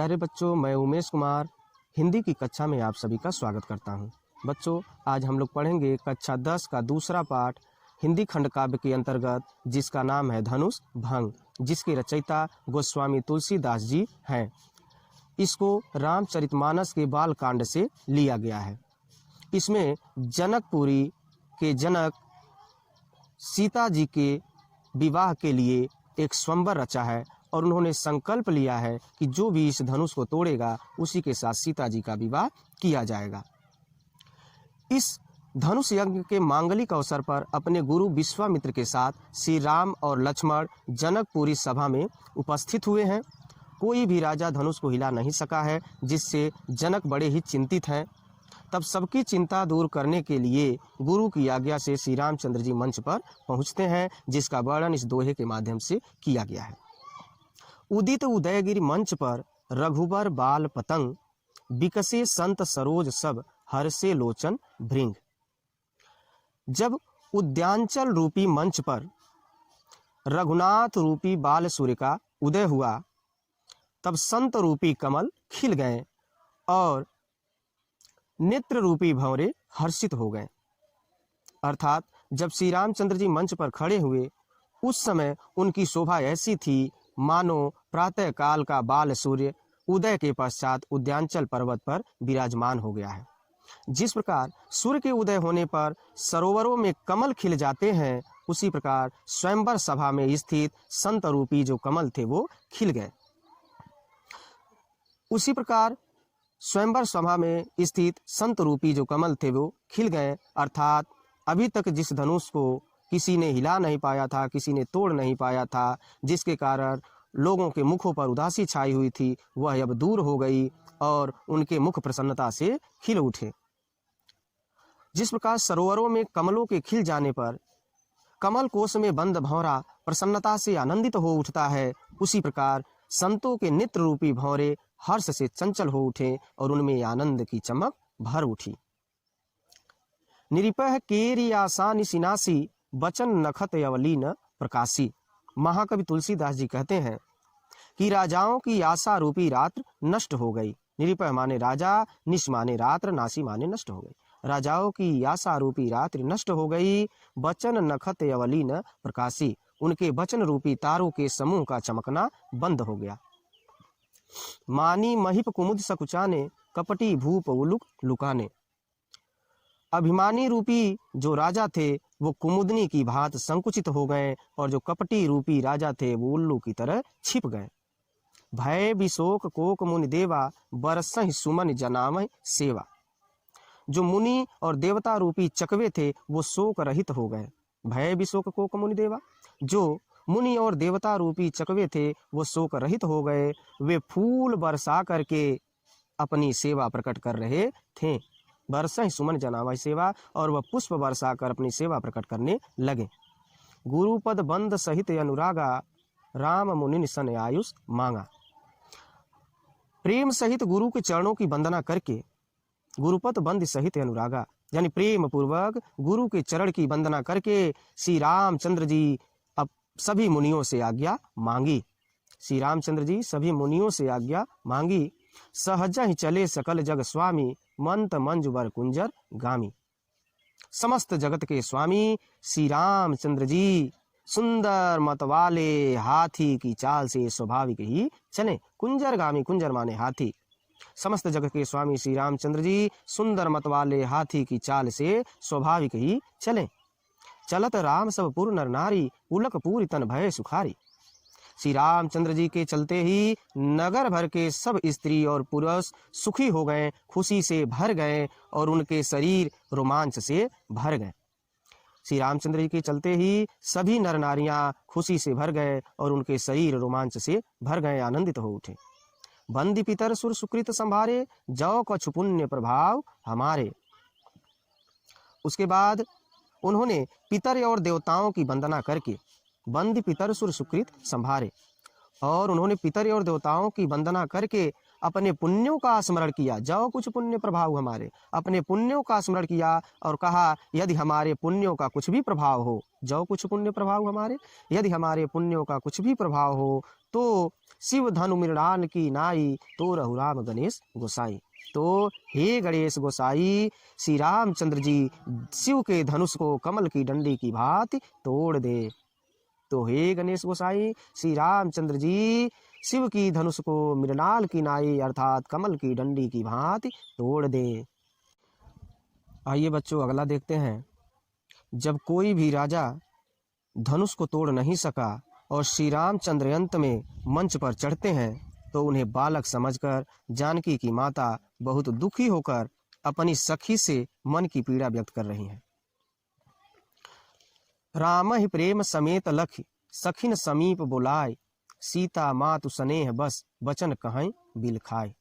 प्यारे बच्चों, मैं उमेश कुमार हिंदी की कक्षा में आप सभी का स्वागत करता हूं। बच्चों, आज हम लोग पढ़ेंगे कक्षा 10 का दूसरा पाठ हिंदी खंड काव्य के अंतर्गत, जिसका नाम है धनुष भंग, जिसके रचयिता गोस्वामी तुलसीदास जी हैं। इसको रामचरितमानस के बाल कांड से लिया गया है। इसमें जनकपुरी के जनक सीता जी के विवाह के लिए एक स्वयंवर रचा है और उन्होंने संकल्प लिया है कि जो भी इस धनुष को तोड़ेगा उसी के साथ सीता जी का विवाह किया जाएगा। इस धनुष यज्ञ के मांगलिक अवसर पर अपने गुरु विश्वामित्र के साथ श्री राम और लक्ष्मण जनकपुरी सभा में उपस्थित हुए हैं। कोई भी राजा धनुष को हिला नहीं सका है, जिससे जनक बड़े ही चिंतित हैं। तब सबकी चिंता दूर करने के लिए गुरु की आज्ञा से श्री रामचंद्र जी मंच पर पहुंचते हैं, जिसका वर्णन इस दोहे के माध्यम से किया गया है। उदित उदयगिरि मंच पर रघुबर बाल पतंग, विकसे संत सरोज सब हर्षे लोचन भृंग। जब उद्यांचल रूपी मंच पर रघुनाथ रूपी बाल सूर्य का उदय हुआ, तब संत रूपी कमल खिल गए और नेत्र रूपी भंवरे हर्षित हो गए। अर्थात जब श्री रामचंद्र जी मंच पर खड़े हुए, उस समय उनकी शोभा ऐसी थी मानो प्रातः काल का बाल सूर्य उदय के पश्चात उद्यांचल पर्वत पर विराजमान हो गया है। जिस प्रकार सूर्य के उदय होने पर सरोवरों में कमल खिल जाते हैं, उसी प्रकार स्वयंवर सभा में स्थित संत रूपी जो कमल थे वो खिल गए। उसी प्रकार स्वयंवर सभा में स्थित संत रूपी जो कमल थे वो खिल गए। अर्थात अभी तक जिस धनुष को किसी ने हिला नहीं पाया था, किसी ने तोड़ नहीं पाया था, जिसके कारण लोगों के मुखों पर उदासी छाई हुई थी, वह अब दूर हो गई और उनके मुख प्रसन्नता से खिल उठे। जिस प्रकार सरोवरों में कमलों के खिल जाने पर कमल कोश में बंद भंवरा प्रसन्नता से आनंदित हो उठता है, उसी प्रकार संतों के नित्र रूपी भंवरे हर्ष से चंचल हो उठे और उनमें आनंद की चमक भर उठी। निरिपह केरी आसानी सिनासी, बचन नखत अवलीन प्रकाशी। महाकवि तुलसीदास जी कहते हैं कि राजाओं की आशा रूपी रात्र नष्ट हो गई। निरिपह माने राजा, निश माने रात्र, नासी माने नष्ट हो गई। राजाओं की आशा रूपी रात्रि नष्ट हो गई। बचन नखत अवलीन प्रकाशी, उनके वचन रूपी तारों के समूह का चमकना बंद हो गया। मानी महिप कुमुद सकुचाने, कपटी भूप उलुक लुकाने। अभिमानी रूपी जो राजा थे वो कुमुदनी की भांति संकुचित हो गए और जो कपटी रूपी राजा थे वो उल्लू की तरह छिप गए। भय विशोक कोक मुनि देवा, बरसहि सुमन जनामय सेवा। जो मुनि और देवता रूपी चकवे थे वो शोक रहित हो गए। भय विशोक कोक मुनि देवा, जो मुनि और देवता रूपी चकवे थे वो शोक रहित हो गए। वे फूल बरसा करके अपनी सेवा प्रकट कर रहे थे। बरसा ही सुमन जनावा सेवा, और वह पुष्प बरसा कर अपनी सेवा प्रकट करने लगे। गुरुपद बंद सहित अनुरागा, राम मुनि सन आयुष मांगा। प्रेम सहित गुरु के चरणों की वंदना करके, गुरुपद बंद सहित अनुरागा यानी प्रेम पूर्वक गुरु के चरण की वंदना करके श्री रामचंद्र जी अब सभी मुनियों से आज्ञा मांगी। श्री रामचंद्र जी सभी मुनियों से आज्ञा मांगी। सहज ही चले सकल जग स्वामी, मंत मंजुबर कुंजर गामी। समस्त जगत के स्वामी श्री रामचंद्र जी सुंदर मत वाले हाथी की चाल से स्वाभाविक ही चले। कुंजर गामी, कुंजर माने हाथी। समस्त जगत के स्वामी श्री रामचंद्र जी सुंदर मत वाले हाथी की चाल से स्वाभाविक ही चले। चलत राम सब पुर नर नारी, उलक पूरी तन भय सुखारी। श्री रामचंद्र जी के चलते ही नगर भर के सब स्त्री और पुरुष सुखी हो गए, खुशी से भर गए और उनके शरीर रोमांच से भर गए। श्री रामचंद्र जी के चलते ही सभी नर नारियां खुशी से भर गए और उनके शरीर रोमांच से भर गए, आनंदित हो उठे। बंदी पितर सुर सुकृत संभारे, जौ कछु पुण्य प्रभाव हमारे। उसके बाद उन्होंने पितर और देवताओं की वंदना करके बंदी पितर सुर सुकृत संभारे, और उन्होंने पितर और देवताओं की वंदना करके अपने पुण्यों का स्मरण किया, जो कुछ पुण्य प्रभाव हमारे, अपने पुण्यों का स्मरण किया और कहा यदि हमारे पुण्यों का कुछ भी प्रभाव हो, जो कुछ पुण्य प्रभाव हमारे, यदि हमारे पुण्यों का कुछ भी प्रभाव हो तो शिव धनु मृणाल की नाई, तो रघुराम गणेश गोसाई। तो हे गणेश गोसाई, श्री रामचंद्र जी शिव के धनुष को कमल की डंडी की भांति तोड़ दे। तो हे गणेश गोसाई, श्री रामचंद्र जी शिव की धनुष को मृणाल की नाई अर्थात कमल की डंडी की भांति तोड़ दे। आइए बच्चों अगला देखते हैं। जब कोई भी राजा धनुष को तोड़ नहीं सका और श्री रामचंद्र अंत में मंच पर चढ़ते हैं तो उन्हें बालक समझकर जानकी की माता बहुत दुखी होकर अपनी सखी से मन की पीड़ा व्यक्त कर रही हैं। राम ही प्रेम समेत लखि, सखिन समीप बुलाए, सीता मातु स्नेह बस, वचन कहीं बिल खाए।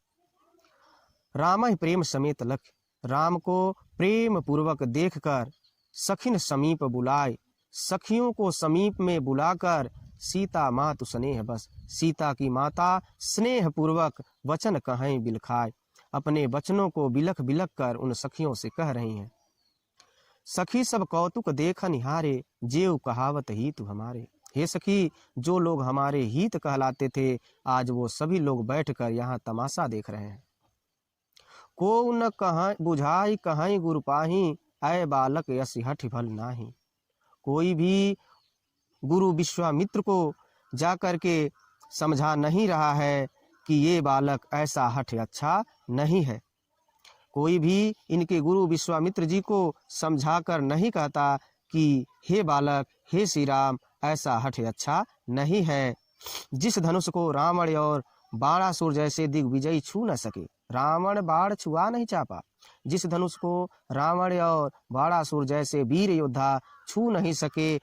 राम ही प्रेम समेत लखि, राम को प्रेम पूर्वक देखकर सखिन समीप बुलाए, सखियों को समीप में बुलाकर सीता मातु स्नेह बस, सीता की माता स्नेह पूर्वक वचन कहीं बिल खाए, अपने वचनों को बिलख बिलख कर उन सखियों से कह रही हैं। सखी सब कौतुक देख निहारे, जेव कहावत हित हमारे। हे सखी, जो लोग हमारे हित कहलाते थे आज वो सभी लोग बैठकर यहाँ तमाशा देख रहे हैं। को न कहाँ बुझाई कहीं गुरु पाही, ऐ बालक यश हठ फल नाही। कोई भी गुरु विश्वामित्र को जाकर के समझा नहीं रहा है कि ये बालक ऐसा हठ अच्छा नहीं है। कोई भी इनके गुरु विश्वामित्र जी को समझाकर नहीं कहता कि हे बालक, हे श्री राम, ऐसा हठ अच्छा नहीं है। जिस धनुष को रावण और बाणासुर जैसे दिग्विजयी छू न सके, रावण बाण छुआ नहीं चापा, जिस धनुष को रावण और बाणासुर जैसे वीर योद्धा छू नहीं सके,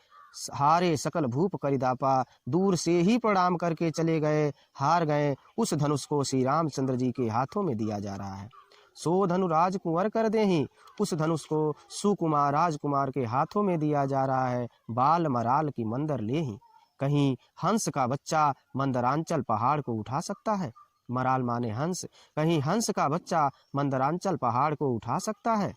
हारे सकल भूप करिदापा, दूर से ही प्रणाम करके चले गए, हार गए, उस धनुष को श्री रामचंद्र जी के हाथों में दिया जा रहा है। सो धनु राजकुंवर कर देहि, उस धनुष को सुकुमार राजकुमार के हाथों में दिया जा रहा है। बाल मराल की मंदर लेहि, कहीं हंस का बच्चा मंदरांचल पहाड़ को उठा सकता है। मराल माने हंस, कहीं हंस का बच्चा मंदरांचल पहाड़ को उठा सकता है।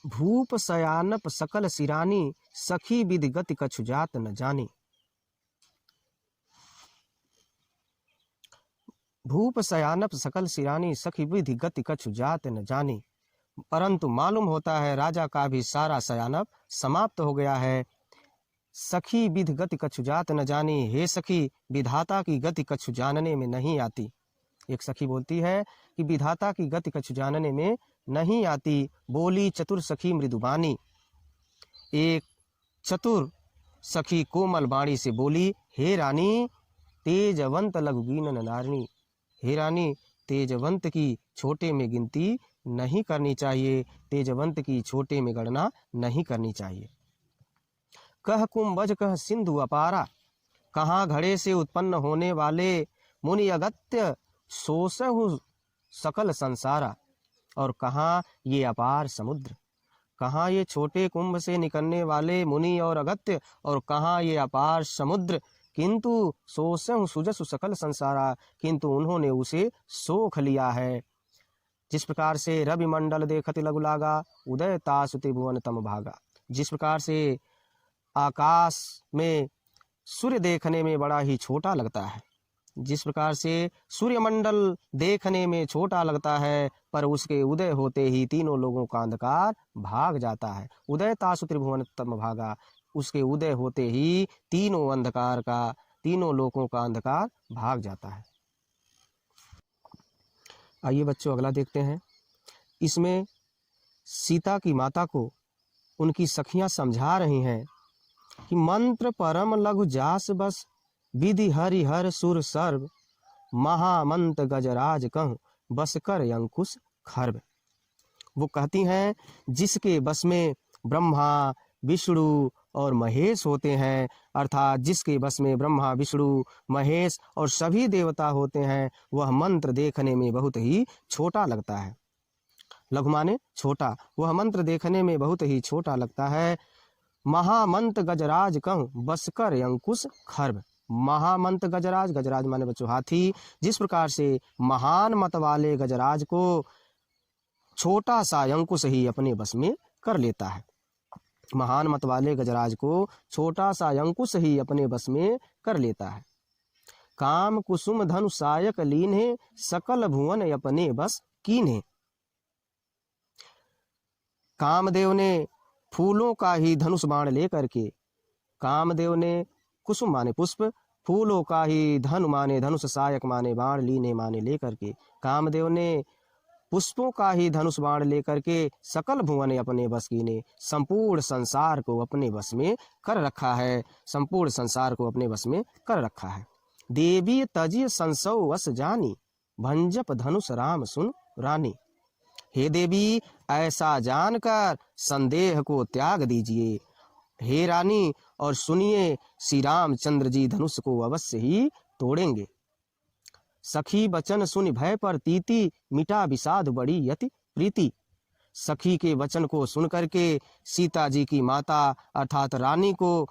भूप सयानप सकल सिरानी, सखी विधि गति कछु जात न जानी। भूप सयानप सकल सिरानी, सखी विधि गति कछु जात न जानी। परंतु मालूम होता है राजा का भी सारा सयानप समाप्त हो गया है। सखी विधि गति कछु जात न जानी, हे सखी, विधाता की गति कछु जानने में नहीं आती। एक सखी बोलती है कि विधाता की गति कछु जानने में नहीं आती। बोली चतुर सखी मृदुबानी, एक चतुर सखी कोमल बाणी से बोली, हे रानी तेजवंत लघुगीनन नारिणी। हे रानी, तेजवंत की छोटे में गिनती नहीं करनी चाहिए, तेजवंत की छोटे में गणना नहीं करनी चाहिए। कह कुंभज कह सिंधु अपारा, कहाँ घड़े से उत्पन्न होने वाले मुनि अगत्य सोसहु सकल संसारा। और कहाँ ये अपार समुद्र, कहाँ ये छोटे कुंभ से निकलने वाले मुनि और अगत्य, और कहाँ ये अपार समुद्र। किंतु सोसहु सुजसु सकल संसारा, किंतु उन्होंने उसे सोख लिया है। जिस प्रकार से रवि मंडल देखत लघु लागा, उदय तासु त्रिभुवन तम भागा। जिस प्रकार से आकाश में सूर्य देखने में बड़ा ही छोटा लगता है, जिस प्रकार से सूर्यमंडल देखने में छोटा लगता है, पर उसके उदय होते ही तीनों लोगों का अंधकार भाग जाता है। उदय तासु त्रिभुवन तम भागा, उसके उदय होते ही तीनों अंधकार का, तीनों लोगों का अंधकार भाग जाता है। आइए बच्चों अगला देखते हैं। इसमें सीता की माता को उनकी सखियां समझा रही हैं कि मंत्र परम लघु जास बस, विधि हरि हर सुर सर्व, महामंत गजराज कहूँ बस कर अंकुश खर्व। वो कहती हैं जिसके बस में ब्रह्मा विष्णु और महेश होते हैं, अर्थात जिसके बस में ब्रह्मा विष्णु महेश और सभी देवता होते हैं, वह मंत्र देखने में बहुत ही छोटा लगता है। लघु माने छोटा, वह मंत्र देखने में बहुत ही छोटा लगता है। महामंत गजराज कहूँ बस कर अंकुश खर्व, महामंत गजराज, गजराज माने बच्चों हाथी, जिस प्रकार से महान मत वाले गजराज को छोटा सा अंकुश ही अपने बस में कर लेता है। महान मत वाले गजराज को छोटा सा अंकुश ही अपने बस में कर लेता है। काम कुसुम धनु सायक लीन्हे, सकल भुवन अपने बस कीन्हे। कामदेव ने फूलों का ही धनुष बाण लेकर के, कामदेव ने कुसुम माने पुष्प, फूलों का ही धनु माने धनुष, सायक माने बाण, लीने माने लेकर के, कामदेव ने पुष्पों का ही धनुष बाण लेकर के सकल भुवन अपने बस कीने, संपूर्ण संसार को अपने बस में कर रखा है, संपूर्ण संसार को अपने बस में कर रखा है। देवी तजिय संसौ वस जानी, भंजप धनुष राम सुन रानी। हे देवी, ऐसा जानकर संदेह को त्याग दीजिए, हे रानी, और सुनिए श्री रामचंद्र जी धनुष को अवश्य ही तोड़ेंगे। सखी वचन सुन भय पर तीती, मिटा विषाद बड़ी यति प्रीति। सखी के वचन को सुन करके सीता जी की माता अर्थात रानी को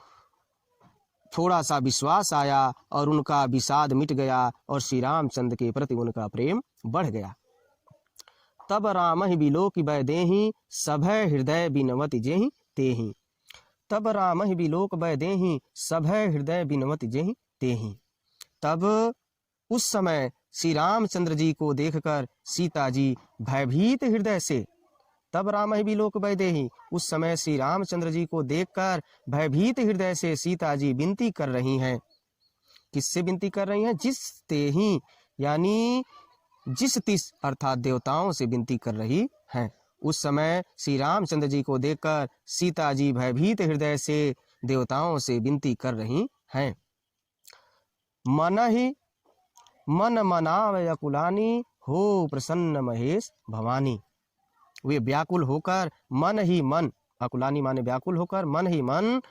थोड़ा सा विश्वास आया और उनका विषाद मिट गया और श्री रामचंद्र के प्रति उनका प्रेम बढ़ गया। तब राम ही बिलोक बय देहि, सभय हृदय बिनवति जेहि तेहि। तब राम ही बिलोक बय देहि, सभय हृदय बिनवति जेहि तेहि। तब उस समय श्री रामचंद्र जी को देखकर सीता जी भयभीत हृदय से, तब राम ही बिलोक बय देहि, उस समय श्री रामचंद्र जी को देखकर भयभीत हृदय से सीता जी विनती कर रही हैं। किससे विनती कर रही हैं? जिस तेहि यानी जिस तिस अर्थात देवताओं से विनती कर रही हैं। उस समय श्री रामचंद्र जी को देखकर सीता जी भयभीत हृदय से देवताओं से विनती कर रही हैं। मन ही मन मनावय अकुलानी, हो प्रसन्न महेश भवानी। वे व्याकुल होकर मन ही मन, अकुलानी माने व्याकुल होकर, मन ही मन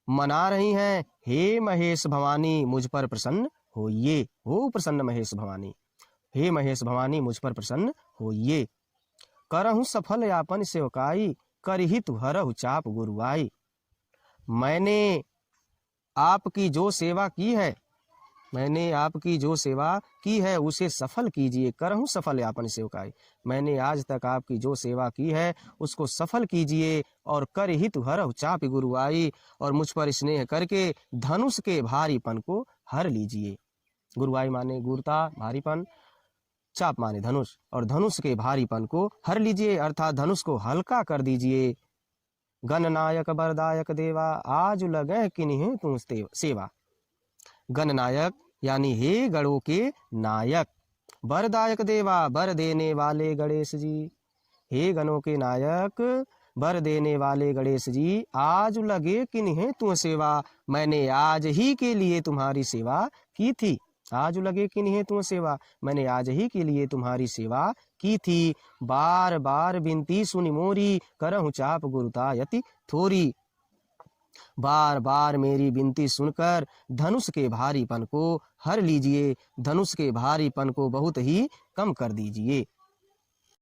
मना रही हैं, हे महेश भवानी मुझ पर प्रसन्न होइए, हो प्रसन्न महेश भवानी, हे महेश भवानी मुझ पर प्रसन्न होइए। करहु सफल यापन सेवकाई, करहित हरहु चाप गुरुआई। मैंने आपकी जो सेवा की है, मैंने आपकी जो सेवा की है उसे सफल कीजिए। करहूँ सफल यापन सेवकाई, मैंने आज तक आपकी जो सेवा की है उसको सफल कीजिए। और कर हित हरहु चाप गुरुआई, और मुझ पर स्नेह करके धनुष के भारीपन को हर लीजिए। गुरुआई माने गुरुता, भारीपन, चाप माने धनुष, और धनुष के भारीपन को हर लीजिए अर्थात धनुष को हल्का कर दीजिए। गणनायक बरदायक देवा, आज लगे किन्हीं तू सेवा। गणनायक यानी हे गणों के नायक, बरदायक देवा बर देने वाले गणेश जी, हे गणों के नायक बर देने वाले गणेश जी, आज लगे किन्हीं तू सेवा। मैंने आज ही के लिए तुम्हारी सेवा की थी, आज लगे किन्हीं तू सेवा, मैंने आज ही के लिए तुम्हारी सेवा की थी। बार बार विनती सुनि मोरी, करहु चाप गुरुता यति थोरी। बार बार मेरी विनती सुनकर धनुष के भारीपन को हर लीजिए, धनुष के भारीपन को बहुत ही कम कर दीजिए।